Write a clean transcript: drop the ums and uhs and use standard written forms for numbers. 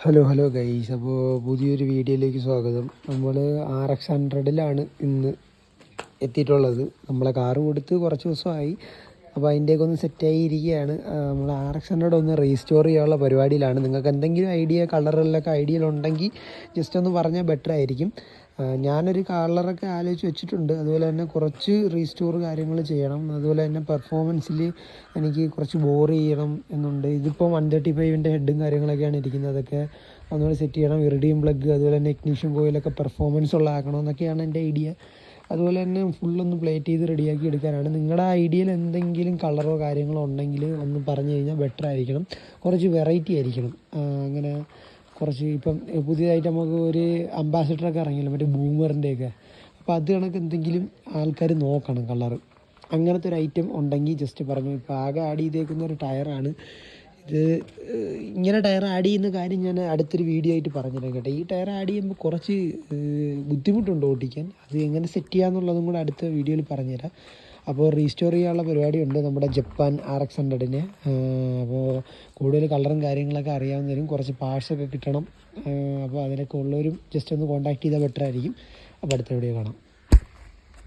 Hello guys. അപ്പോൾ പുതിയൊരു വീഡിയോയിലേക്ക് സ്വാഗതം. നമ്മൾ RX100ലാണ് ഇന്ന് എത്തിയിട്ടുള്ളത്. നമ്മളെ കാറ് കൊടുത്ത് കുറച്ച് ദിവസമായി. അപ്പോൾ അതിൻ്റെയൊക്കെ ഒന്ന് സെറ്റായി ഇരിക്കുകയാണ്. നമ്മൾ RX100 ഒന്ന് റീസ്റ്റോർ ചെയ്യാനുള്ള പരിപാടിയിലാണ്. നിങ്ങൾക്ക് എന്തെങ്കിലും ഐഡിയ കളറിലൊക്കെ ഐഡിയയിലുണ്ടെങ്കിൽ ജസ്റ്റ് ഒന്ന് പറഞ്ഞാൽ ബെറ്റർ ആയിരിക്കും. ഞാനൊരു കളറൊക്കെ ആലോചിച്ച് വെച്ചിട്ടുണ്ട്. അതുപോലെ തന്നെ കുറച്ച് റീസ്റ്റോർ കാര്യങ്ങൾ ചെയ്യണം. അതുപോലെ തന്നെ പെർഫോമൻസിൽ എനിക്ക് കുറച്ച് ബോർ ചെയ്യണം എന്നുണ്ട്. ഇതിപ്പോൾ 135ൻ്റെ ഹെഡും കാര്യങ്ങളൊക്കെയാണ് ഇരിക്കുന്നത്. അതൊക്കെ ഒന്നുകൂടി സെറ്റ് ചെയ്യണം. ഇറിഡിയം പ്ലഗ്, അതുപോലെ തന്നെ ഇഗ്നിഷൻ കോയിലൊക്കെ പെർഫോമൻസ് ഉള്ള ആക്കണം എന്നൊക്കെയാണ് എൻ്റെ ഐഡിയ. അതുപോലെ തന്നെ ഫുള്ളൊന്ന് പ്ലേറ്റ് ചെയ്ത് റെഡിയാക്കി എടുക്കാനാണ്. നിങ്ങളുടെ ഐഡിയയിൽ എന്തെങ്കിലും കളറോ കാര്യങ്ങളോ ഉണ്ടെങ്കിൽ ഒന്ന് പറഞ്ഞു കഴിഞ്ഞാൽ ബെറ്റർ ആയിരിക്കണം. കുറച്ച് വെറൈറ്റി ആയിരിക്കണം. അങ്ങനെ കുറച്ച് ഇപ്പം പുതിയതായിട്ട് നമുക്ക് ഒരു അംബാസിഡറൊക്കെ ഇറങ്ങിയല്ലോ, മറ്റേ ബൂമറിൻ്റെയൊക്കെ. അപ്പോൾ അത് കണക്ക് എന്തെങ്കിലും ആൾക്കാർ നോക്കണം കളറ്. അങ്ങനത്തെ ഒരു ഐറ്റം ഉണ്ടെങ്കിൽ ജസ്റ്റ് പറഞ്ഞു. ഇപ്പോൾ ആകെ ആഡ് ചെയ്തേക്കുന്ന ഒരു ടയറാണ് ഇത്. ഇങ്ങനെ ടയർ ആഡ് ചെയ്യുന്ന കാര്യം ഞാൻ അടുത്തൊരു വീഡിയോ ആയിട്ട് പറഞ്ഞുതരാം കേട്ടോ. ഈ ടയർ ആഡ് ചെയ്യുമ്പോൾ കുറച്ച് ബുദ്ധിമുട്ടുണ്ട് ഓടിക്കാൻ. അത് എങ്ങനെ സെറ്റ് ചെയ്യാമെന്നുള്ളതും കൂടെ അടുത്ത വീഡിയോയിൽ പറഞ്ഞുതരാം. അപ്പോൾ റീസ്റ്റോർ ചെയ്യാനുള്ള പരിപാടിയുണ്ട് നമ്മുടെ ജപ്പാൻ RX100ന്. അപ്പോൾ കൂടുതൽ കളറും കാര്യങ്ങളൊക്കെ അറിയാവുന്നവരും കുറച്ച് പാർട്സൊക്കെ കിട്ടണം. അപ്പോൾ അതിനൊക്കെ ഉള്ളവരും ജസ്റ്റ് ഒന്ന് കോൺടാക്ട് ചെയ്താൽ ബെറ്റർ ആയിരിക്കും. അപ്പോൾ അടുത്ത വീഡിയോ കാണാം.